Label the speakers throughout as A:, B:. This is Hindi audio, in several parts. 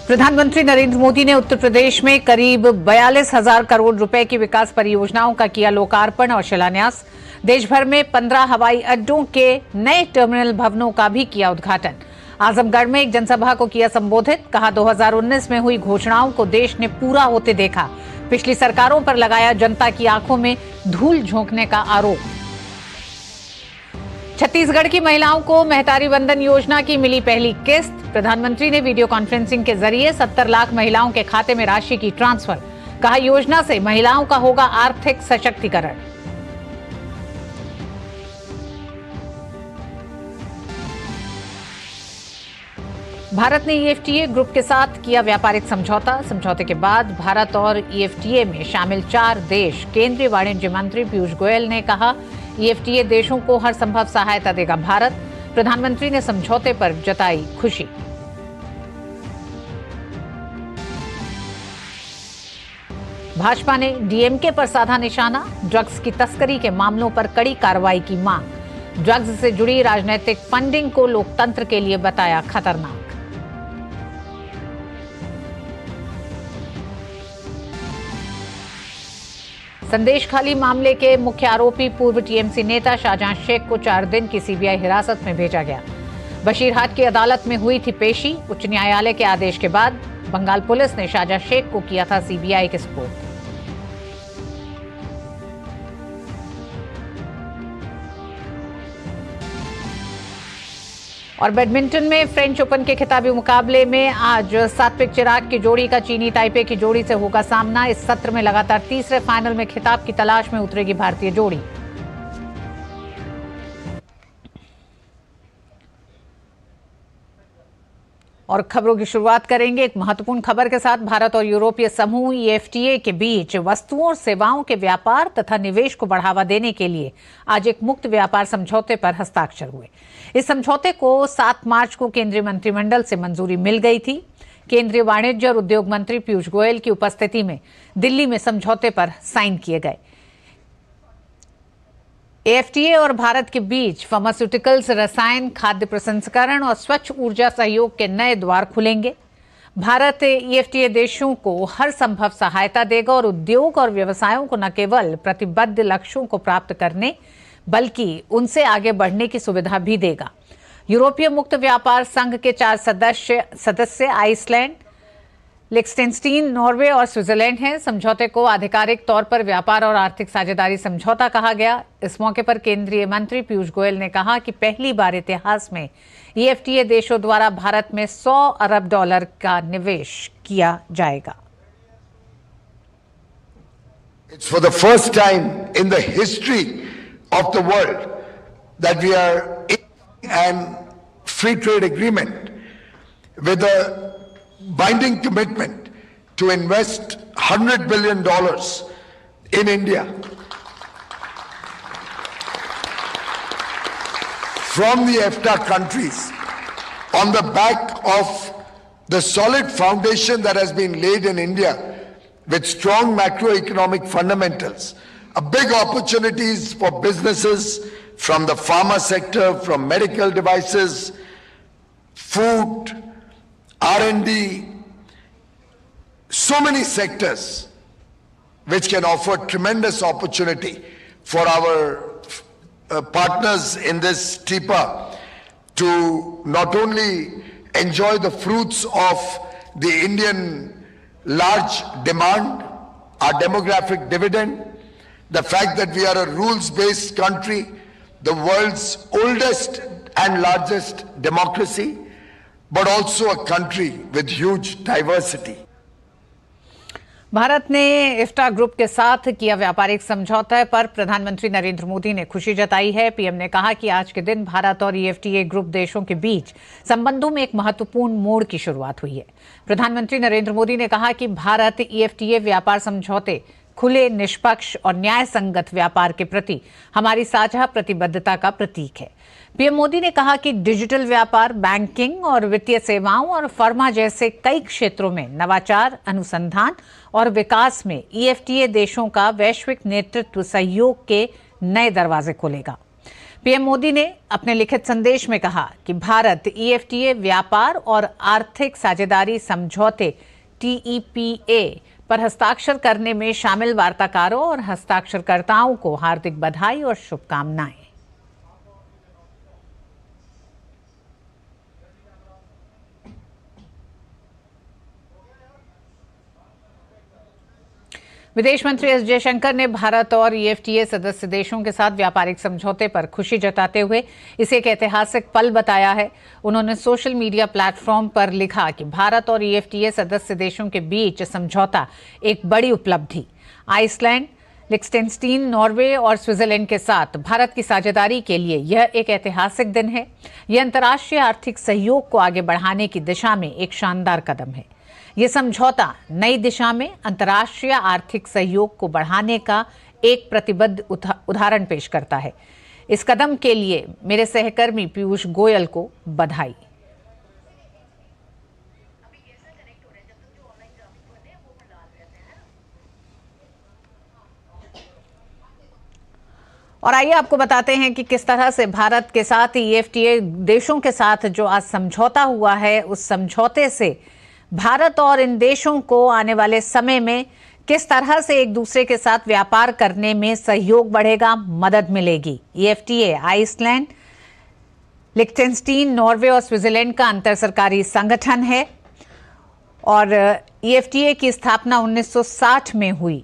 A: प्रधानमंत्री नरेंद्र मोदी ने उत्तर प्रदेश में करीब 42,000 करोड़ रुपए की विकास परियोजनाओं का किया लोकार्पण और शिलान्यास। देश भर में 15 हवाई अड्डों के नए टर्मिनल भवनों का भी किया उद्घाटन। आजमगढ़ में एक जनसभा को किया संबोधित, कहा 2019 में हुई घोषणाओं को देश ने पूरा होते देखा। पिछली सरकारों पर लगाया जनता की आंखों में धूल झोंकने का आरोप। छत्तीसगढ़ की महिलाओं को महतारी वंदन योजना की मिली पहली किस्त। प्रधानमंत्री ने वीडियो कॉन्फ्रेंसिंग के जरिए 70 लाख महिलाओं के खाते में राशि की ट्रांसफर। कहा, योजना से महिलाओं का होगा आर्थिक सशक्तिकरण। भारत ने ईएफटीए ग्रुप के साथ किया व्यापारिक समझौता। समझौते के बाद भारत और ईएफटीए में शामिल 4 देश। केंद्रीय वाणिज्य मंत्री पीयूष गोयल ने कहा, ईएफटीए देशों को हर संभव सहायता देगा भारत। प्रधानमंत्री ने समझौते पर जताई खुशी। भाजपा ने डीएमके पर साधा निशाना। ड्रग्स की तस्करी के मामलों पर कड़ी कार्रवाई की मांग। ड्रग्स से जुड़ी राजनीतिक फंडिंग को लोकतंत्र के लिए बताया खतरनाक। संदेश खाली मामले के मुख्य आरोपी पूर्व टीएमसी नेता शाहजहां शेख को 4 दिन की सीबीआई हिरासत में भेजा गया। बशीरहाट की अदालत में हुई थी पेशी। उच्च न्यायालय के आदेश के बाद बंगाल पुलिस ने शाहजहां शेख को किया था सीबीआई के सुपुर्द। और बैडमिंटन में फ्रेंच ओपन के खिताबी मुकाबले में आज सात्विक चिराग की जोड़ी का चीनी ताइपे की जोड़ी से होगा सामना। इस सत्र में लगातार तीसरे फाइनल में खिताब की तलाश में उतरेगी भारतीय जोड़ी। और खबरों की शुरुआत करेंगे एक महत्वपूर्ण खबर के साथ। भारत और यूरोपीय समूह ईएफटीए के बीच वस्तुओं और सेवाओं के व्यापार तथा निवेश को बढ़ावा देने के लिए आज एक मुक्त व्यापार समझौते पर हस्ताक्षर हुए। इस समझौते को 7 मार्च को केंद्रीय मंत्रिमंडल से मंजूरी मिल गई थी। केंद्रीय वाणिज्य और उद्योग मंत्री पीयूष गोयल की उपस्थिति में दिल्ली में समझौते पर साइन किए गए। एएफटीए और भारत के बीच फार्मास्यूटिकल्स, रसायन, खाद्य प्रसंस्करण और स्वच्छ ऊर्जा सहयोग के नए द्वार खुलेंगे। भारत ईएफटीए देशों को हर संभव सहायता देगा और उद्योग और व्यवसायों को न केवल प्रतिबद्ध लक्ष्यों को प्राप्त करने बल्कि उनसे आगे बढ़ने की सुविधा भी देगा। यूरोपीय मुक्त व्यापार संघ के 4 सदस्य आइसलैंड, लिechtenstein, नॉर्वे और स्विट्जरलैंड हैं। समझौते को आधिकारिक तौर पर व्यापार और आर्थिक साझेदारी समझौता कहा गया। इस मौके पर केंद्रीय मंत्री पीयूष गोयल ने कहा कि पहली बार इतिहास में ईएफटीए देशों द्वारा भारत में $100 अरब का निवेश किया जाएगा।
B: It's for the first time in the history of the world that we are in an free trade agreement with a binding commitment to invest $100 billion in India from the EFTA countries on the back of the solid foundation that has been laid in India with strong macroeconomic fundamentals, a big opportunities for businesses from the pharma sector, from medical devices, food, R&D, so many sectors which can offer tremendous opportunity for our partners in this TIPA to not only enjoy the fruits of the Indian large demand, our demographic dividend, the fact that we are a rules-based country, the world's oldest and largest democracy, but also a country with huge diversity.
A: Bharat ने इफ्टा ग्रुप के साथ किया व्यापारिक समझौते पर प्रधानमंत्री नरेंद्र मोदी ने खुशी जताई है। पीएम ने कहा कि आज के दिन भारत और ईएफटीए ग्रुप देशों के बीच संबंधों में एक महत्वपूर्ण मोड़ की शुरुआत हुई है। प्रधानमंत्री नरेंद्र मोदी ने कहा कि भारत ईएफटीए व्यापार समझौते खुले, निष्पक्ष और न्याय संगत व्यापार के प्रति हमारी साझा प्रतिबद्धता का प्रतीक है। पीएम मोदी ने कहा कि डिजिटल व्यापार, बैंकिंग और वित्तीय सेवाओं और फार्मा जैसे कई क्षेत्रों में नवाचार, अनुसंधान और विकास में ईएफटीए देशों का वैश्विक नेतृत्व सहयोग के नए दरवाजे खोलेगा। पीएम मोदी ने अपने लिखित संदेश में कहा कि भारत ईएफटीए व्यापार और आर्थिक साझेदारी समझौते टीईपीए पर हस्ताक्षर करने में शामिल वार्ताकारों और हस्ताक्षरकर्ताओं को हार्दिक बधाई और शुभकामनाएं। विदेश मंत्री एस जयशंकर ने भारत और ईएफटीए सदस्य देशों के साथ व्यापारिक समझौते पर खुशी जताते हुए इसे एक ऐतिहासिक पल बताया है। उन्होंने सोशल मीडिया प्लेटफॉर्म पर लिखा कि भारत और ईएफटीए सदस्य देशों के बीच समझौता एक बड़ी उपलब्धि। आइसलैंड, लिechtenstein, नॉर्वे और स्विट्जरलैंड के साथ भारत की साझेदारी के लिए यह एक ऐतिहासिक दिन है। यह अंतर्राष्ट्रीय आर्थिक सहयोग को आगे बढ़ाने की दिशा में एक शानदार कदम है। ये समझौता नई दिशा में अंतर्राष्ट्रीय आर्थिक सहयोग को बढ़ाने का एक प्रतिबद्ध उदाहरण पेश करता है। इस कदम के लिए मेरे सहकर्मी पीयूष गोयल को बधाई। और आइए आपको बताते हैं कि किस तरह से भारत के साथ ईएफटीए देशों के साथ जो आज समझौता हुआ है, उस समझौते से भारत और इन देशों को आने वाले समय में किस तरह से एक दूसरे के साथ व्यापार करने में सहयोग बढ़ेगा, मदद मिलेगी। ईएफटीए आइसलैंड, लिechtenstein, नॉर्वे और स्विट्जरलैंड का अंतर सरकारी संगठन है और ईएफटीए की स्थापना 1960 में हुई।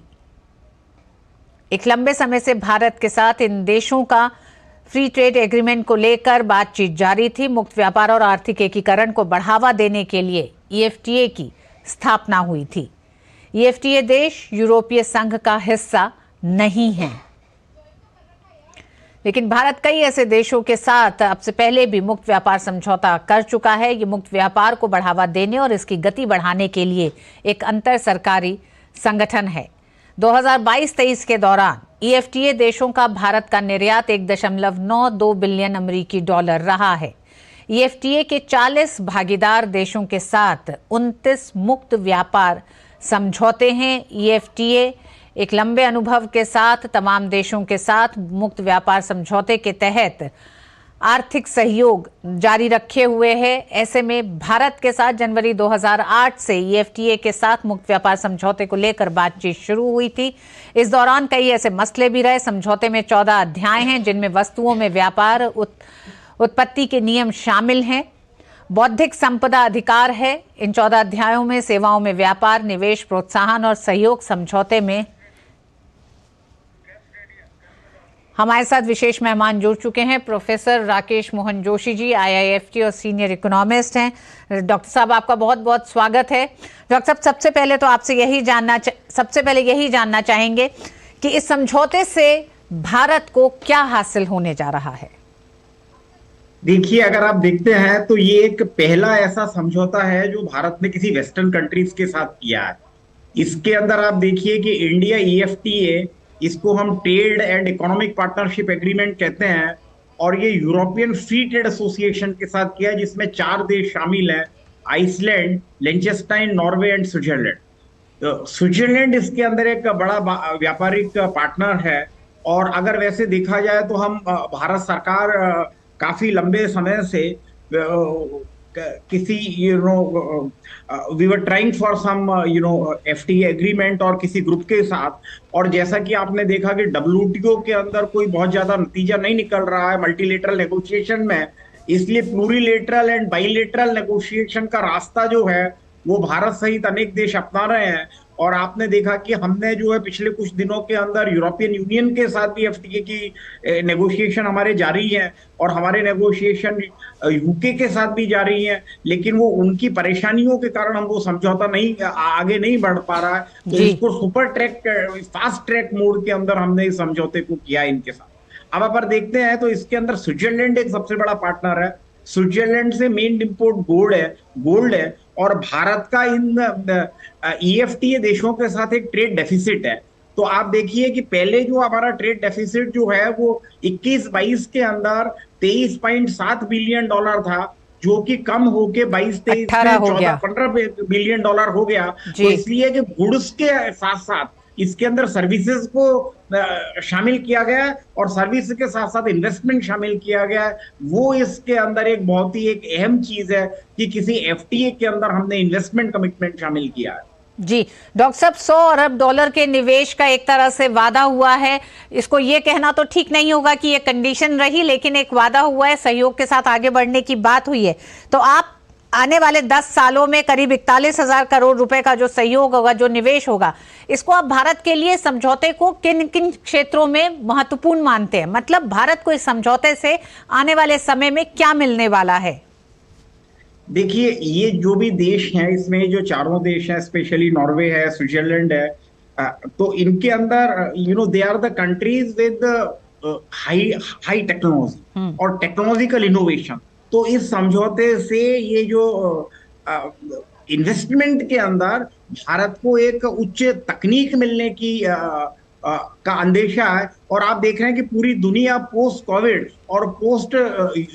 A: एक लंबे समय से भारत के साथ इन देशों का फ्री ट्रेड एग्रीमेंट को लेकर बातचीत जारी थी। मुक्त व्यापार और आर्थिक एकीकरण को बढ़ावा देने के लिए ईएफटीए की स्थापना हुई थी। ईएफटीए देश यूरोपीय संघ का हिस्सा नहीं है, लेकिन भारत कई ऐसे देशों के साथ अब से पहले भी मुक्त व्यापार समझौता कर चुका है। ये मुक्त व्यापार को बढ़ावा देने और इसकी गति बढ़ाने के लिए एक अंतर सरकारी संगठन है। 2022-23 के दौरान ईएफटीए देशों का भारत का निर्यात 1.92 बिलियन अमेरिकी डॉलर रहा है। ईएफटीए के 40 भागीदार देशों के साथ 29 मुक्त व्यापार समझौते हैं। ईएफटीए एक लंबे अनुभव के साथ तमाम देशों के साथ मुक्त व्यापार समझौते के तहत आर्थिक सहयोग जारी रखे हुए है। ऐसे में भारत के साथ जनवरी 2008 से ईएफटीए के साथ मुक्त व्यापार समझौते को लेकर बातचीत शुरू हुई थी। इस दौरान कई ऐसे मसले भी रहे। समझौते में 14 अध्याय हैं, जिनमें वस्तुओं में व्यापार, उत्पत्ति के नियम शामिल हैं, बौद्धिक संपदा अधिकार है। इन 14 अध्यायों में सेवाओं में व्यापार, निवेश, प्रोत्साहन और सहयोग समझौते में हमारे साथ विशेष मेहमान जुड़ चुके हैं। प्रोफेसर राकेश मोहन जोशी जी आईआईएफटी और सीनियर इकोनॉमिस्ट हैं। डॉक्टर साहब, आपका बहुत बहुत स्वागत है। डॉक्टर साहब, सबसे पहले तो आपसे यही जानना चाहेंगे कि इस समझौते से भारत को क्या हासिल होने जा रहा है।
C: देखिए, अगर आप देखते हैं तो ये एक पहला ऐसा समझौता है जो भारत ने किसी वेस्टर्न कंट्रीज के साथ किया है। इसके अंदर आप देखिए कि इंडिया ईएफटीए, इसको हम trade and economic partnership agreement कहते हैं, और ये यूरोपियन फ्री ट्रेड एसोसिएशन के साथ किया है, जिसमें 4 देश शामिल हैं: आइसलैंड, लिechtenstein, नॉर्वे एंड स्विट्जरलैंड। तो स्विट्जरलैंड इसके अंदर एक बड़ा व्यापारिक पार्टनर है। और अगर वैसे देखा जाए तो हम भारत सरकार काफी लंबे समय से किसी we were trying for some FTA agreement और किसी ग्रुप के साथ, और जैसा कि आपने देखा कि डब्ल्यूटीओ के अंदर कोई बहुत ज्यादा नतीजा नहीं निकल रहा है मल्टीलेटरल नेगोशिएशन में, इसलिए प्लूरीलेटरल एंड बाइलेटरल नेगोशिएशन का रास्ता जो है वो भारत सहित अनेक देश अपना रहे हैं। और आपने देखा कि हमने जो है पिछले कुछ दिनों के अंदर यूरोपियन यूनियन के साथ भी एफटीए की नेगोशिएशन हमारे जारी हैं, और हमारे नेगोशिएशन यूके के साथ भी जारी हैं, लेकिन वो उनकी परेशानियों के कारण हम वो समझौता आगे नहीं बढ़ पा रहा है। तो इसको फास्ट ट्रैक मोड के अंदर हमने इस समझौते को किया इनके साथ। अब अगर देखते हैं तो इसके अंदर स्विट्जरलैंड एक सबसे बड़ा पार्टनर है। स्विट्जरलैंड से मेन इंपोर्ट गोल्ड है, और भारत का इन ईएफटीए देशों के साथ एक ट्रेड डेफिसिट है। तो आप देखिए कि पहले जो हमारा ट्रेड डेफिसिट जो है वो 21-22 के अंदर 23.7 बिलियन डॉलर था, जो कि कम होके 22-23 में 14-15 बिलियन डॉलर हो गया। तो इसलिए कि गुड्स के साथ साथ इसके अंदर सर्विसेज को शामिल किया गया है और सर्विस के साथ साथ इन्वेस्टमेंट शामिल किया गया है। वो इसके अंदर एक बहुत ही एक अहम चीज है कि किसी एफटीए के अंदर हमने इन्वेस्टमेंट कमिटमेंट शामिल किया है।
A: जी डॉक्टर साहब, 100 अरब डॉलर के निवेश का एक तरह से वादा हुआ है। इसको ये कहना तो ठीक नहीं होगा कि ये कंडीशन रही, लेकिन एक वादा हुआ है, सहयोग के साथ आगे बढ़ने की बात हुई है। तो आप आने वाले 10 सालों में करीब 41,000 करोड़ रुपए का जो सहयोग होगा, जो निवेश होगा, इसको आप भारत के लिए समझौते को किन किन क्षेत्रों में महत्वपूर्ण मानते हैं? मतलब भारत को इस समझौते से आने वाले समय में क्या मिलने वाला है?
C: देखिए, ये जो भी देश हैं, इसमें जो चारों देश हैं, स्पेशली नॉर्वे है, स्विट्जरलैंड है, तो इनके अंदर they are the countries with high technology और टेक्नोलॉजिकल इनोवेशन। तो इस समझौते से ये जो इन्वेस्टमेंट के अंदर भारत को एक उच्च तकनीक मिलने की का अंदेशा है। और आप देख रहे हैं कि पूरी दुनिया पोस्ट कोविड और post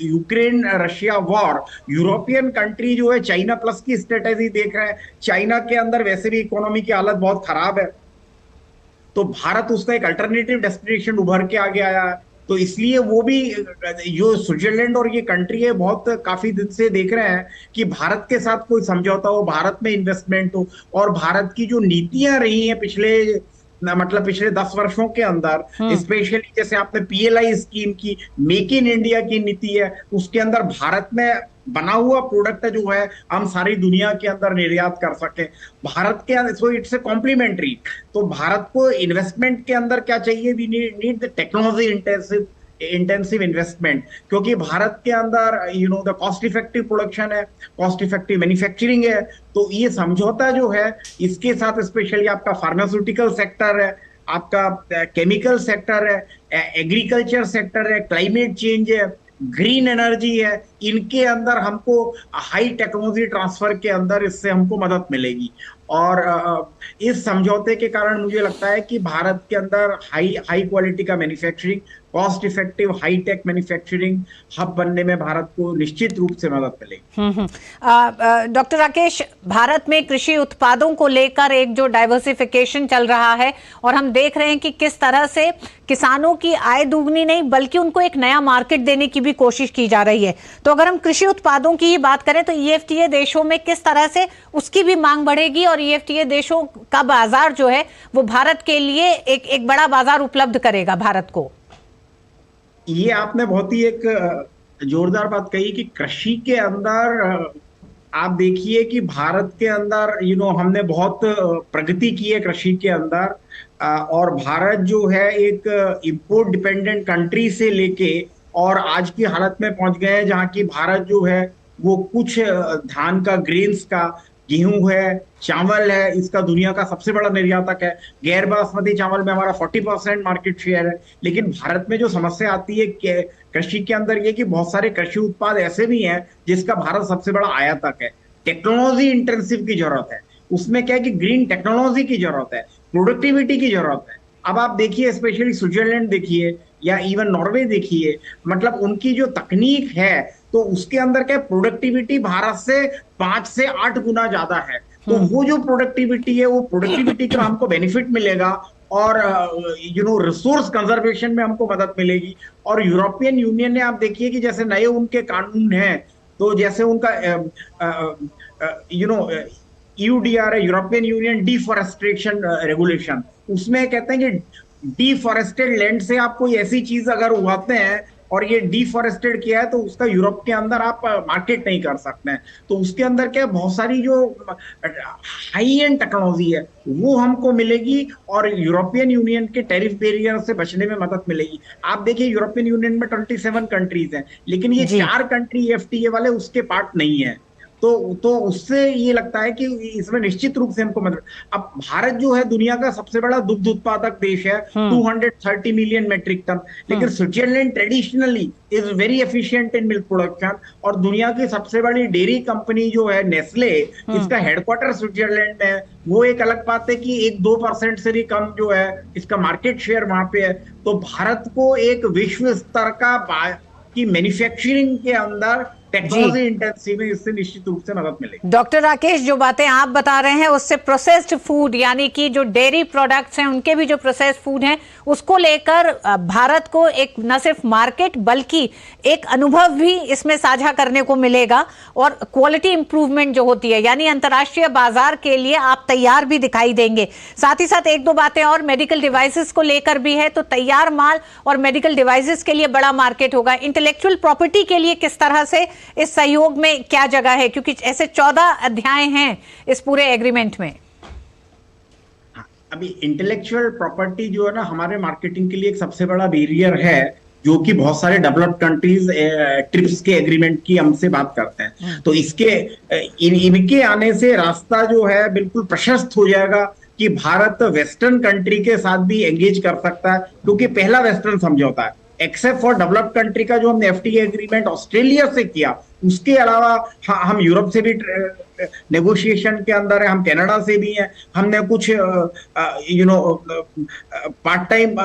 C: Ukraine Russia war, European country जो है चाइना प्लस की स्ट्रेटेजी देख रहे हैं। चाइना के अंदर वैसे भी इकोनॉमी की हालत बहुत खराब है, तो भारत उसका एक अल्टरनेटिव डेस्टिनेशन उभर के आगे आया है। तो इसलिए वो भी जो स्विट्जरलैंड और ये कंट्री है, बहुत काफी दिन से देख रहे हैं कि भारत के साथ कोई समझौता हो, भारत में इन्वेस्टमेंट हो। और भारत की जो नीतियां रही हैं पिछले 10 वर्षों के अंदर, स्पेशली जैसे आपने पीएलआई स्कीम की, मेक इन इंडिया की नीति है, उसके अंदर भारत में बना हुआ प्रोडक्ट जो है हम सारी दुनिया के अंदर निर्यात कर सके भारत के अंदर। So it's a complementary. तो भारत को इन्वेस्टमेंट के अंदर क्या चाहिए? We need the technology intensive investment, क्योंकि भारत के अंदर द कॉस्ट इफेक्टिव प्रोडक्शन है, कॉस्ट इफेक्टिव मैन्युफैक्चरिंग है। तो ये समझौता जो है, इसके साथ स्पेशली आपका फार्मास्यूटिकल सेक्टर है, आपका केमिकल सेक्टर है, एग्रीकल्चर सेक्टर है, क्लाइमेट चेंज है, ग्रीन एनर्जी है, इनके अंदर हमको हाई टेक्नोलॉजी ट्रांसफर के अंदर इससे हमको मदद मिलेगी। और इस समझौते के कारण मुझे लगता है कि भारत के अंदर हाई क्वालिटी का manufacturing, cost effective high tech manufacturing hub बनने में भारत को निश्चित रूप से मदद मिलेगी।
A: डॉक्टर राकेश, भारत में कृषि उत्पादों को लेकर एक जो डाइवर्सिफिकेशन चल रहा है, और हम देख रहे हैं कि किस तरह से किसानों की आय दुगनी नहीं बल्कि उनको एक नया मार्केट देने की भी कोशिश की जा रही है। तो अगर हम कृषि उत्पादों की ही बात करें तो ईएफटीए देशों में किस तरह से उसकी भी मांग बढ़ेगी, और ईएफटीए देशों का बाजार जो है वो भारत के लिए एक बड़ा बाजार उपलब्ध करेगा भारत को?
C: ये आपने बहुत ही एक जोरदार बात कही कि कृषि के अंदर आप देखिए कि भारत के अंदर हमने बहुत प्रगति की है कृषि के अंदर। और भारत जो है एक इंपोर्ट डिपेंडेंट कंट्री से लेके और आज की हालत में पहुंच गए हैं जहां की भारत जो है वो कुछ धान का, ग्रेन्स का, गेहूं है, चावल है, इसका दुनिया का सबसे बड़ा निर्यातक है। गैर बासमती चावल में हमारा 40% मार्केट शेयर है। लेकिन भारत में जो समस्या आती है कृषि के अंदर ये कि बहुत सारे कृषि उत्पाद ऐसे भी हैं जिसका भारत सबसे बड़ा आयातक है। टेक्नोलॉजी इंटेंसिव की जरूरत है, उसमें क्या है कि ग्रीन टेक्नोलॉजी की जरूरत है, प्रोडक्टिविटी की जरूरत है। अब आप देखिए, स्पेशली स्विट्जरलैंड देखिए या इवन नॉर्वे देखिए, मतलब उनकी जो तकनीक है तो उसके अंदर क्या प्रोडक्टिविटी भारत से 5 से 8 गुना ज्यादा है। तो वो जो प्रोडक्टिविटी है, वो प्रोडक्टिविटी का हमको बेनिफिट मिलेगा और रिसोर्स कंजर्वेशन में हमको मदद मिलेगी। और यूरोपियन यूनियन ने आप देखिए कि जैसे नए उनके कानून हैं, तो जैसे उनका यूडीआर है, यूरोपियन यूनियन डिफॉरेस्टेशन रेगुलेशन, उसमें कहते हैं कि डिफॉरेस्टेड लैंड से आप कोई ऐसी चीज अगर उगाते हैं और ये डिफॉरेस्टेड किया है तो उसका यूरोप के अंदर आप मार्केट नहीं कर सकते हैं। तो उसके अंदर क्या बहुत सारी जो हाई एंड टेक्नोलॉजी है वो हमको मिलेगी और यूरोपियन यूनियन के टैरिफ बैरियर से बचने में मदद मिलेगी। आप देखिए, यूरोपियन यूनियन में 27 कंट्रीज हैं, लेकिन ये 4 कंट्री एफटीए वाले उसके पार्ट नहीं है। तो उससे ये लगता है कि इसमें निश्चित रूप से हमको मदद। अब भारत जो है दुनिया का सबसे बड़ा दुग्ध उत्पादक देश है, 230 मिलियन मेट्रिक टन, लेकिन Switzerland traditionally is very efficient in milk production. और दुनिया की सबसे बड़ी डेयरी कंपनी जो है नेस्ले, इसका हेडक्वार्टर स्विट्जरलैंड में है। वो एक अलग बात है कि 1-2% से भी कम जो है इसका मार्केट शेयर वहां पे है। तो भारत को एक विश्व स्तर का की मैन्युफैक्चरिंग के अंदर टेक्नोलॉजी इंटेंसिव है, इससे निश्चित रूप से मदद मिलेगी।
A: डॉक्टर राकेश, जो बातें आप बता रहे हैं उससे प्रोसेस्ड फूड यानी कि जो डेयरी प्रोडक्ट्स हैं उनके भी जो प्रोसेस्ड फूड हैं उसको लेकर भारत को एक न सिर्फ मार्केट बल्कि एक अनुभव भी इसमें साझा करने को मिलेगा और क्वालिटी इंप्रूवमेंट जो होती है यानी अंतर्राष्ट्रीय बाजार के लिए आप तैयार भी दिखाई देंगे। साथ ही साथ एक दो बातें और मेडिकल डिवाइसेस को लेकर भी है, तो तैयार माल और मेडिकल डिवाइसेस के लिए बड़ा मार्केट होगा। इंटेलेक्चुअल प्रॉपर्टी के लिए किस तरह से इस सहयोग में क्या जगह है, क्योंकि ऐसे 14 अध्याय हैं इस पूरे एग्रीमेंट में।
C: अभी इंटेलेक्चुअल प्रॉपर्टी जो है ना हमारे मार्केटिंग के लिए एक सबसे बड़ा बैरियर है, जो कि बहुत सारे डेवलप्ड कंट्रीज ट्रिप्स के एग्रीमेंट की हमसे बात करते हैं। तो इसके इनके आने से रास्ता जो है बिल्कुल प्रशस्त हो जाएगा कि भारत वेस्टर्न कंट्री के साथ भी एंगेज कर सकता है, क्योंकि पहला वेस्टर्न समझौता है। एक्सेप्ट फॉर डेवलप्ड कंट्री का जो हमने एफटीए एग्रीमेंट ऑस्ट्रेलिया से किया, उसके अलावा हम यूरोप से भी नेगोशिएशन के अंदर है, हम कनाडा से भी हैं, हमने कुछ पार्ट टाइम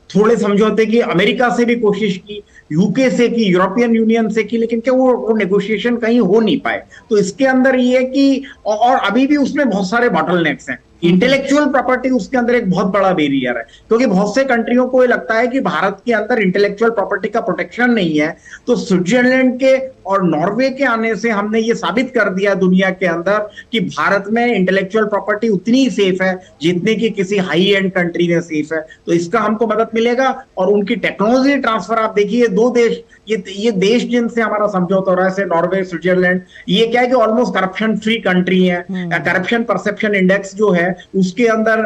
C: थोड़े समझौते की अमेरिका से भी कोशिश की, यूके से की, यूरोपियन यूनियन से की, लेकिन क्या वो नेगोशिएशन कहीं हो नहीं पाए। तो इसके अंदर ये है कि और अभी भी उसमें बहुत सारे बॉटलनेक्स हैं। इंटेलेक्चुअल प्रॉपर्टी उसके अंदर एक बहुत बड़ा बैरियर है, क्योंकि बहुत से कंट्रियों को ये लगता है कि भारत के अंदर इंटेलेक्चुअल प्रॉपर्टी का प्रोटेक्शन नहीं है। तो स्विट्जरलैंड के और नॉर्वे के आने से हमने ये साबित कर दिया दुनिया के अंदर कि भारत में इंटेलेक्चुअल प्रॉपर्टी उतनी ही सेफ है जितनी कि किसी हाई एंड कंट्री में सेफ है। तो इसका हमको मदद मिलेगा और उनकी टेक्नोलॉजी ट्रांसफर, आप देखिए दो देश, ये देश जिनसे हमारा समझौता हो रहा है, नॉर्वे, स्विट्जरलैंड, ये क्या है कि ऑलमोस्ट करप्शन फ्री कंट्री है। करप्शन परसेप्शन इंडेक्स जो है उसके अंदर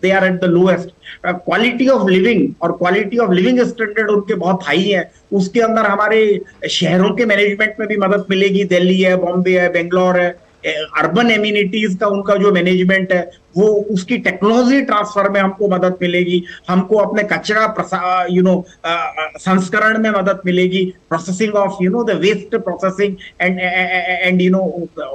C: they are at the lowest. Quality of living और क्वालिटी ऑफ लिविंग स्टैंडर्ड उनके बहुत हाई है। उसके अंदर हमारे शहरों के मैनेजमेंट में भी मदद मिलेगी, दिल्ली है, बॉम्बे है, बेंगलोर है। अर्बन एमिनिटीज का उनका जो मैनेजमेंट है वो उसकी टेक्नोलॉजी ट्रांसफर में हमको मदद मिलेगी। हमको अपने कचरा संस्करण में मदद मिलेगी, processing of the waste processing and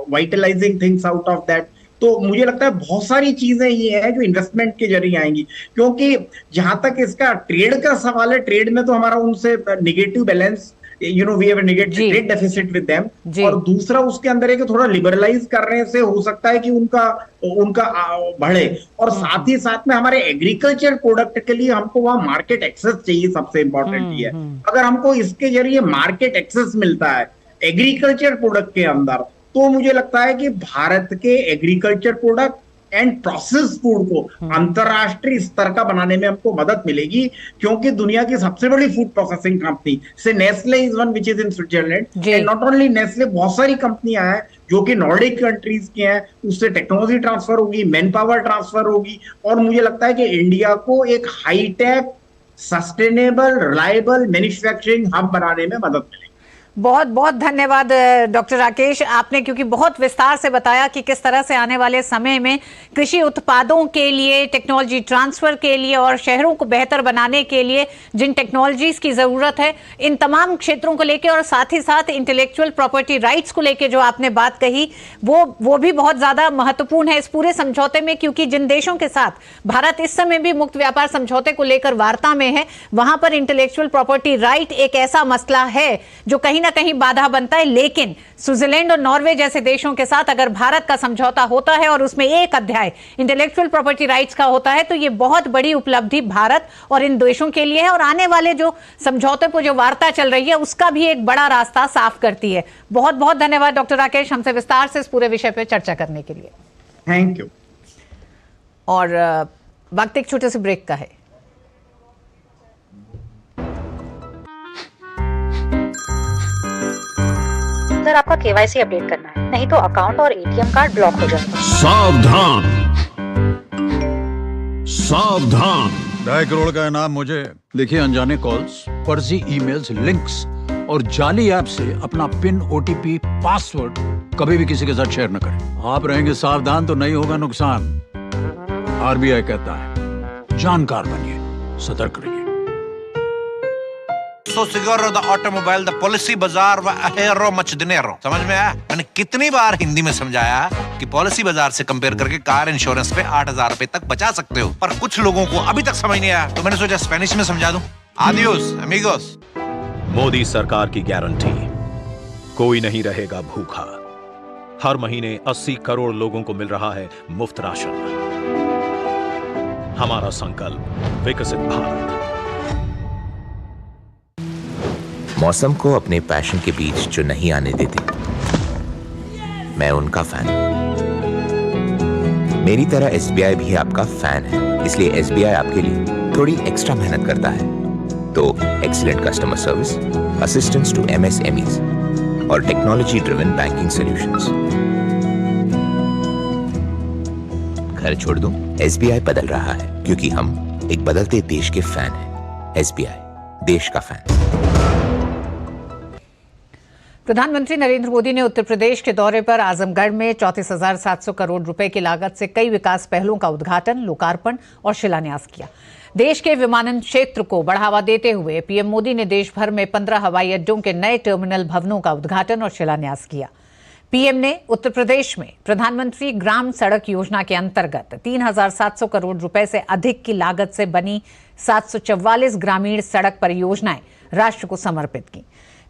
C: vitalising things out of that. तो मुझे लगता है बहुत सारी चीजें ये है जो इन्वेस्टमेंट के जरिए आएंगी, क्योंकि जहां तक इसका ट्रेड का सवाल है, ट्रेड में तो हमारा उनसे negative balance, we have a negative trade deficit with them. और दूसरा उसके अंदर है कि थोड़ा लिबरलाइज करने से हो सकता है कि उनका बढ़े। और साथ ही साथ में हमारे एग्रीकल्चर प्रोडक्ट के लिए हमको वहां मार्केट एक्सेस चाहिए, सबसे इंपॉर्टेंट ये है। अगर हमको इसके जरिए मार्केट एक्सेस मिलता है एग्रीकल्चर प्रोडक्ट के अंदर, तो मुझे लगता है कि भारत के agriculture product and process food को अंतरराष्ट्रीय स्तर का बनाने में हमको मदद मिलेगी, क्योंकि दुनिया की सबसे बड़ी फूड प्रोसेसिंग कंपनी से Nestle is one which is in Switzerland, and not only Nestle, बहुत सारी कंपनियां हैं जो कि नॉर्डिक कंट्रीज की हैं। उससे टेक्नोलॉजी ट्रांसफर होगी, मैन पावर ट्रांसफर होगी, और मुझे लगता है कि इंडिया को एक high tech sustainable reliable manufacturing hub बनाने में मदद मिलेगी।
A: बहुत बहुत धन्यवाद डॉक्टर राकेश, आपने क्योंकि बहुत विस्तार से बताया कि किस तरह से आने वाले समय में कृषि उत्पादों के लिए, टेक्नोलॉजी ट्रांसफर के लिए और शहरों को बेहतर बनाने के लिए जिन टेक्नोलॉजीज की ज़रूरत है, इन तमाम क्षेत्रों को लेकर और साथ ही साथ इंटेलेक्चुअल प्रॉपर्टी राइट्स को लेकर जो आपने बात कही वो भी बहुत ज़्यादा महत्वपूर्ण है इस पूरे समझौते में, क्योंकि जिन देशों के साथ भारत इस समय भी मुक्त व्यापार समझौते को लेकर वार्ता में है, वहां पर इंटेलेक्चुअल प्रॉपर्टी राइट एक ऐसा मसला है जो कहीं ना कहीं बाधा बनता है। लेकिन स्विट्जरलैंड और नॉर्वे जैसे देशों के साथ अगर भारत का समझौता होता है और उसमें एक अध्याय इंटेलेक्चुअल प्रॉपर्टी राइट्स का होता है, तो ये बहुत बड़ी उपलब्धि भारत और इन देशों के लिए है और आने वाले जो समझौते पर जो वार्ता चल रही है उसका भी एक बड़ा रास्ता साफ करती है। बहुत बहुत धन्यवाद डॉक्टर राकेश, हमसे विस्तार से इस पूरे विषय पर चर्चा करने के लिए।
C: Thank you.
A: और वक्त एक छोटे से ब्रेक का है।
D: सर, आपका केवाईसी अपडेट करना है, नहीं तो अकाउंट और एटीएम कार्ड ब्लॉक हो जाएगा।
E: सावधान सावधान, 2.5 करोड़ का इनाम मुझे। देखिए, अनजाने कॉल्स, फर्जी ईमेल्स, लिंक्स और जाली ऐप से अपना पिन, ओटीपी, पासवर्ड कभी भी किसी के साथ शेयर न करें। आप रहेंगे सावधान तो नहीं होगा नुकसान। आरबीआई कहता है, जानकार बनिए, सतर्क रहिए।
F: So seguro the automobile, the policy बाजार व अहेरो मच दिनेरो। समझ में आया? मैंने कितनी बार हिंदी में समझाया कि पॉलिसी बाजार से कंपेयर करके कार इंश्योरेंस पे 8,000 रुपए तक बचा सकते हो, पर कुछ लोगों को अभी तक समझ नहीं आया, तो मैंने सोचा स्पेनिश में समझा दूं। Adios amigos.
G: मोदी सरकार की गारंटी, कोई नहीं रहेगा भूखा। हर महीने 80 करोड़ लोगों को मिल रहा है मुफ्त राशन। हमारा संकल्प विकसित भारत।
H: मौसम को अपने पैशन के बीच जो नहीं आने देते, मैं उनका फैन हूं। मेरी तरह SBI भी आपका फैन है, इसलिए SBI आपके लिए थोड़ी एक्स्ट्रा मेहनत करता है। तो excellent customer service, assistance to MSMEs और टेक्नोलॉजी ड्रिवन बैंकिंग सॉल्यूशंस। घर छोड़ दूं, SBI बदल रहा है क्योंकि हम एक बदलते देश के फैन हैं। SBI, देश का फैन।
A: प्रधानमंत्री नरेंद्र मोदी ने उत्तर प्रदेश के दौरे पर आजमगढ़ में 34,700 करोड़ रुपए की लागत से कई विकास पहलों का उद्घाटन, लोकार्पण और शिलान्यास किया। देश के विमानन क्षेत्र को बढ़ावा देते हुए पीएम मोदी ने देश भर में 15 हवाई अड्डों के नए टर्मिनल भवनों का उद्घाटन और शिलान्यास किया। पीएम ने उत्तर प्रदेश में प्रधानमंत्री ग्राम सड़क योजना के अंतर्गत 3,700 करोड़ रुपए से अधिक की लागत से बनी 744 ग्रामीण सड़क परियोजनाएं राष्ट्र को समर्पित की।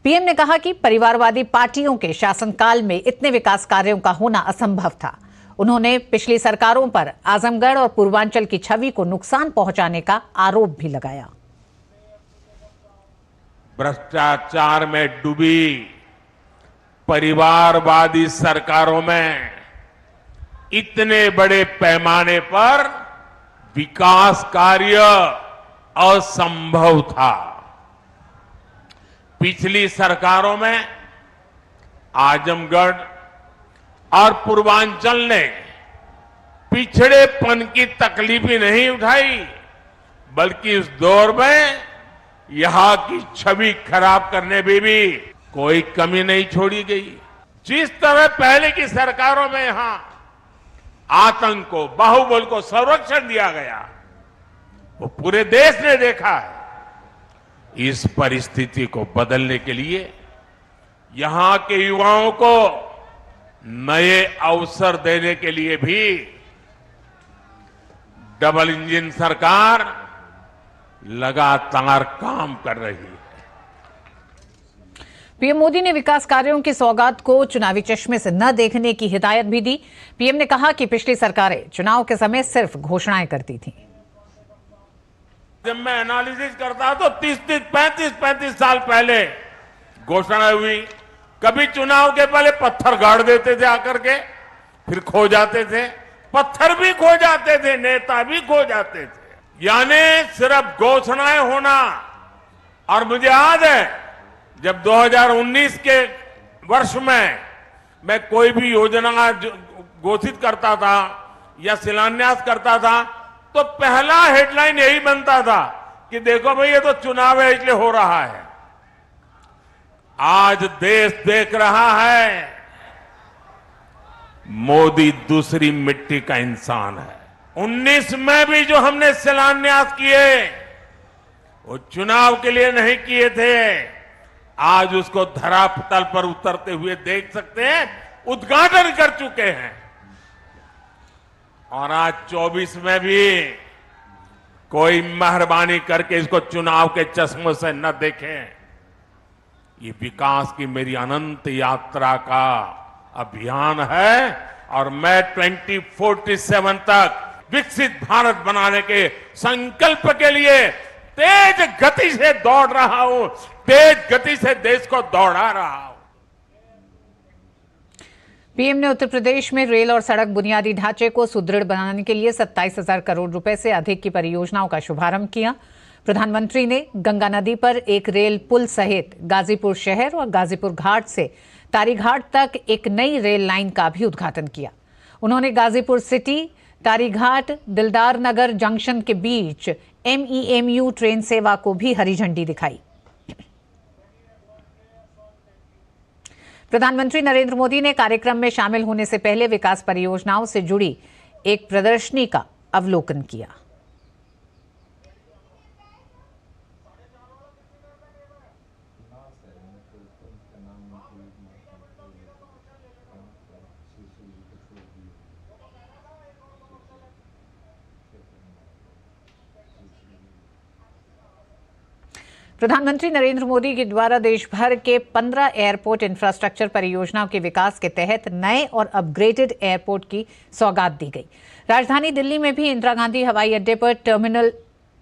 A: पीएम ने कहा कि परिवारवादी पार्टियों के शासनकाल में इतने विकास कार्यों का होना असंभव था। उन्होंने पिछली सरकारों पर आजमगढ़ और पूर्वांचल की छवि को नुकसान पहुंचाने का आरोप भी लगाया।
I: भ्रष्टाचार में डूबी परिवारवादी सरकारों में इतने बड़े पैमाने पर विकास कार्य असंभव था। पिछली सरकारों में आजमगढ़ और पूर्वांचल ने पिछड़ेपन की तकलीफ ही नहीं उठाई, बल्कि इस दौर में यहां की छवि खराब करने में भी कोई कमी नहीं छोड़ी गई। जिस तरह पहले की सरकारों में यहां आतंक को, बाहुबल को संरक्षण दिया गया, वो पूरे देश ने देखा है। इस परिस्थिति को बदलने के लिए यहां के युवाओं को नए अवसर देने के लिए भी डबल इंजन सरकार लगातार काम कर रही है।
A: पीएम मोदी ने विकास कार्यों की सौगात को चुनावी चश्मे से न देखने की हिदायत भी दी। पीएम ने कहा कि पिछली सरकारें चुनाव के समय सिर्फ घोषणाएं करती थीं।
I: जब मैं एनालिसिस करता तो 35 साल पहले घोषणा हुई। कभी चुनाव के पहले पत्थर गाड़ देते थे आकर के, फिर खो जाते थे, पत्थर भी खो जाते थे, नेता भी खो जाते थे। यानी सिर्फ घोषणाएं होना। और मुझे याद है जब 2019 के वर्ष में मैं कोई भी योजना घोषित करता था या शिलान्यास करता था तो पहला हेडलाइन यही बनता था कि देखो भाई ये तो चुनाव है इसलिए हो रहा है। आज देश देख रहा है मोदी दूसरी मिट्टी का इंसान है। 19 में भी जो हमने शिलान्यास किए वो चुनाव के लिए नहीं किए थे। आज उसको धरातल पर उतरते हुए देख सकते हैं, उद्घाटन कर चुके हैं। और आज 24 में भी कोई मेहरबानी करके इसको चुनाव के चश्मों से न देखें। ये विकास की मेरी अनंत यात्रा का अभियान है और मैं 2047 तक विकसित भारत बनाने के संकल्प के लिए तेज गति से दौड़ रहा हूं, तेज गति से देश को दौड़ा रहा हूं।
A: पीएम ने उत्तर प्रदेश में रेल और सड़क बुनियादी ढांचे को सुदृढ़ बनाने के लिए 27,000 करोड़ रुपए से अधिक की परियोजनाओं का शुभारंभ किया। प्रधानमंत्री ने गंगा नदी पर एक रेल पुल सहित गाजीपुर शहर और गाजीपुर घाट से तारीघाट तक एक नई रेल लाइन का भी उद्घाटन किया। उन्होंने गाजीपुर सिटी तारीघाट दिलदार नगर जंक्शन के बीच MEMU ट्रेन सेवा को भी हरी झंडी दिखाई। प्रधानमंत्री नरेंद्र मोदी ने कार्यक्रम में शामिल होने से पहले विकास परियोजनाओं से जुड़ी एक प्रदर्शनी का अवलोकन किया। प्रधानमंत्री नरेंद्र मोदी के द्वारा देश भर के 15 एयरपोर्ट इंफ्रास्ट्रक्चर परियोजनाओं के विकास के तहत नए और अपग्रेडेड एयरपोर्ट की सौगात दी गई। राजधानी दिल्ली में भी इंदिरा गांधी हवाई अड्डे पर टर्मिनल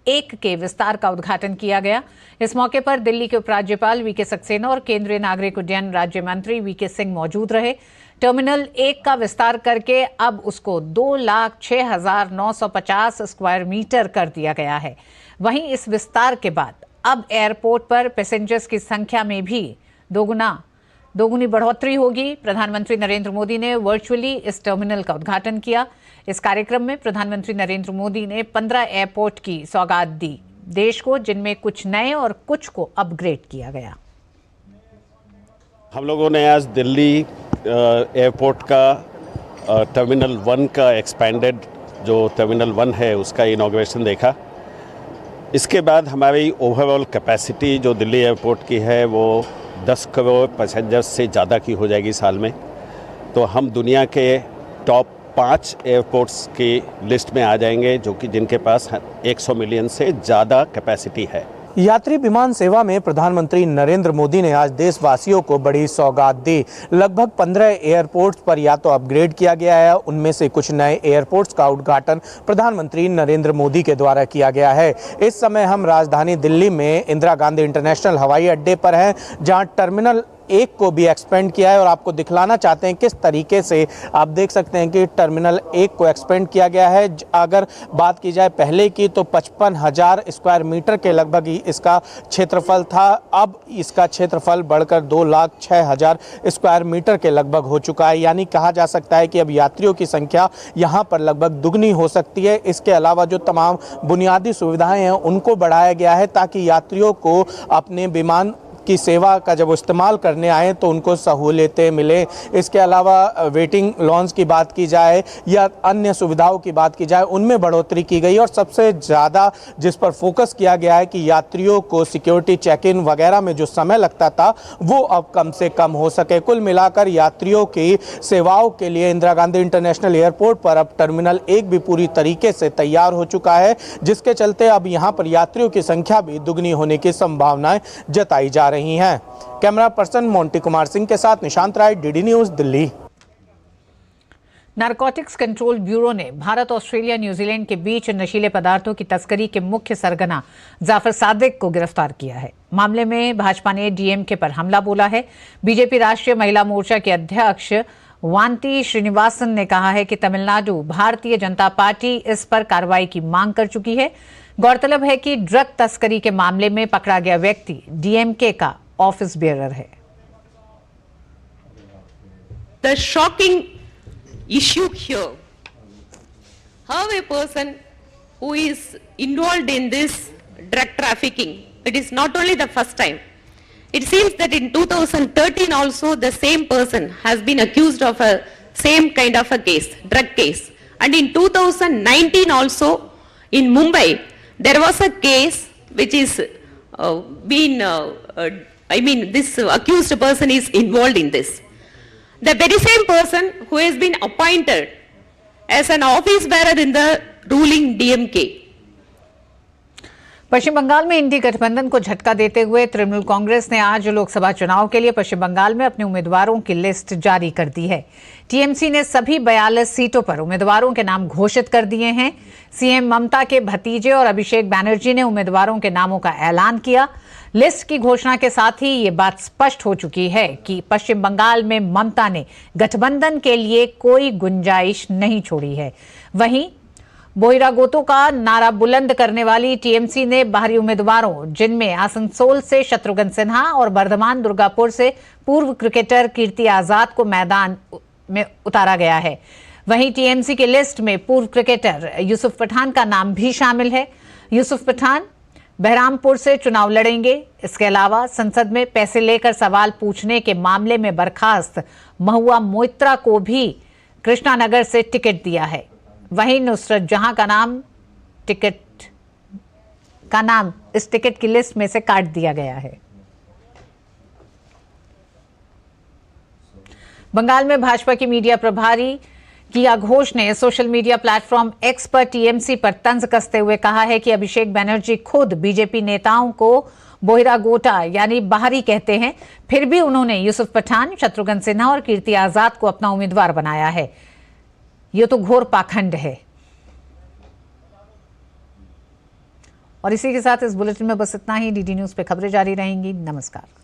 A: 1 के विस्तार का उद्घाटन किया गया। इस मौके पर दिल्ली के उपराज्यपाल वीके सक्सेना और केंद्रीय नागरिक उड्डयन राज्य मंत्री वीके सिंह मौजूद रहे। टर्मिनल 1 का विस्तार करके अब उसको 2,06,950 स्क्वायर मीटर कर दिया गया है। वहीं इस विस्तार के बाद अब एयरपोर्ट पर पैसेंजर्स की संख्या में भी दोगुनी बढ़ोतरी होगी। प्रधानमंत्री नरेंद्र मोदी ने वर्चुअली इस टर्मिनल का उद्घाटन किया। इस कार्यक्रम में प्रधानमंत्री नरेंद्र मोदी ने 15 एयरपोर्ट की सौगात दी देश को, जिनमें कुछ नए और कुछ को अपग्रेड किया गया।
J: हम लोगों ने आज दिल्ली एयरपोर्ट का टर्मिनल 1 का एक्सपेंडेड जो टर्मिनल 1 है उसका इनॉग्रेशन देखा। इसके बाद हमारी ओवरऑल कैपेसिटी जो दिल्ली एयरपोर्ट की है वो 10 करोड़ पैसेंजर्स से ज़्यादा की हो जाएगी साल में। तो हम दुनिया के टॉप 5 एयरपोर्ट्स की लिस्ट में आ जाएंगे जो कि जिनके पास 100 मिलियन से ज़्यादा कैपेसिटी है।
K: यात्री विमान सेवा में प्रधानमंत्री नरेंद्र मोदी ने आज देशवासियों को बड़ी सौगात दी। लगभग 15 एयरपोर्ट्स पर या तो अपग्रेड किया गया है, उनमें से कुछ नए एयरपोर्ट्स का उद्घाटन प्रधानमंत्री नरेंद्र मोदी के द्वारा किया गया है। इस समय हम राजधानी दिल्ली में इंदिरा गांधी इंटरनेशनल हवाई अड्डे पर हैं, जहां टर्मिनल 1 को भी एक्सपेंड किया है और आपको दिखलाना चाहते हैं किस तरीके से। आप देख सकते हैं कि टर्मिनल 1 को एक्सपेंड किया गया है। अगर बात की जाए पहले की तो 55,000 स्क्वायर मीटर के लगभग इसका क्षेत्रफल था। अब इसका क्षेत्रफल बढ़कर 2,06,000 स्क्वायर मीटर के लगभग हो चुका है। यानी कहा जा सकता है कि अब यात्रियों की संख्या यहाँ पर लगभग दुगनी हो सकती है। इसके अलावा जो तमाम बुनियादी सुविधाएं हैं उनको बढ़ाया गया है ताकि यात्रियों को अपने विमान की सेवा का जब इस्तेमाल करने आए तो उनको सहूलियतें मिले। इसके अलावा वेटिंग लॉन्ज की बात की जाए या अन्य सुविधाओं की बात की जाए उनमें बढ़ोतरी की गई और सबसे ज़्यादा जिस पर फोकस किया गया है कि यात्रियों को सिक्योरिटी चेक इन वगैरह में जो समय लगता था वो अब कम से कम हो सके। कुल मिलाकर यात्रियों की सेवाओं के लिए इंदिरा गांधी इंटरनेशनल एयरपोर्ट पर अब टर्मिनल 1 भी पूरी तरीके से तैयार हो चुका है, जिसके चलते अब यहाँ पर यात्रियों की संख्या भी दुगनी होने की संभावनाएं जताई जा रही हैं। कैमरा पर्सन मोंटी कुमार सिंह के साथ Nishant Rai, DD news, Delhi.
A: Narcotics control bureau ने भारत, ऑस्ट्रेलिया, न्यूजीलैंड के बीच नशीले पदार्थों की तस्करी के मुख्य सरगना जाफर सादिक को गिरफ्तार किया है। मामले में भाजपा ने डीएमके पर हमला बोला है। बीजेपी राष्ट्रीय महिला मोर्चा के अध्यक्ष वांती श्रीनिवासन ने कहा है कि तमिलनाडु भारतीय जनता पार्टी इस पर कार्रवाई की मांग कर चुकी है। गौरतलब है कि ड्रग तस्करी के मामले में पकड़ा गया व्यक्ति डीएमके का ऑफिस बेयरर है।
L: The shocking issue here, how a person who is involved in this drug trafficking, it is not only the first time. It seems that in 2013 also the same person has been accused of a same kind of a case, drug case. And in 2019 also in Mumbai, there was a case which is this accused person is involved in this. The very same person who has been appointed as an office bearer in the ruling DMK.
A: पश्चिम बंगाल में इंडी गठबंधन को झटका देते हुए तृणमूल कांग्रेस ने आज लोकसभा चुनाव के लिए पश्चिम बंगाल में अपने उम्मीदवारों की लिस्ट जारी कर दी है। टीएमसी ने सभी 42 सीटों पर उम्मीदवारों के नाम घोषित कर दिए हैं। सीएम ममता के भतीजे और अभिषेक बैनर्जी ने उम्मीदवारों के नामों का ऐलान किया। लिस्ट की घोषणा के साथ ही ये बात स्पष्ट हो चुकी है कि पश्चिम बंगाल में ममता ने गठबंधन के लिए कोई गुंजाइश नहीं छोड़ी है। वहीं बोहिरागोतो का नारा बुलंद करने वाली टीएमसी ने बाहरी उम्मीदवारों, जिनमें आसनसोल से शत्रुघ्न सिन्हा और बर्धमान दुर्गापुर से पूर्व क्रिकेटर कीर्ति आजाद को मैदान में उतारा गया है। वहीं टीएमसी की लिस्ट में पूर्व क्रिकेटर यूसुफ पठान का नाम भी शामिल है। यूसुफ पठान बहरामपुर से चुनाव लड़ेंगे। इसके अलावा संसद में पैसे लेकर सवाल पूछने के मामले में बर्खास्त महुआ मोइत्रा को भी कृष्णानगर से टिकट दिया है। वहीं नुसरत जहां का नाम इस टिकट की लिस्ट में से काट दिया गया है। बंगाल में भाजपा की मीडिया प्रभारी किया घोष ने सोशल मीडिया प्लेटफॉर्म एक्स पर टीएमसी पर तंज कसते हुए कहा है कि अभिषेक बैनर्जी खुद बीजेपी नेताओं को बोहिरा गोटा यानी बाहरी कहते हैं, फिर भी उन्होंने यूसुफ पठान, शत्रुघ्न सिन्हा और कीर्ति आजाद को अपना उम्मीदवार बनाया है। ये तो घोर पाखंड है। और इसी के साथ इस बुलेटिन में बस इतना ही। डीडी न्यूज पे खबरें जारी रहेंगी। नमस्कार।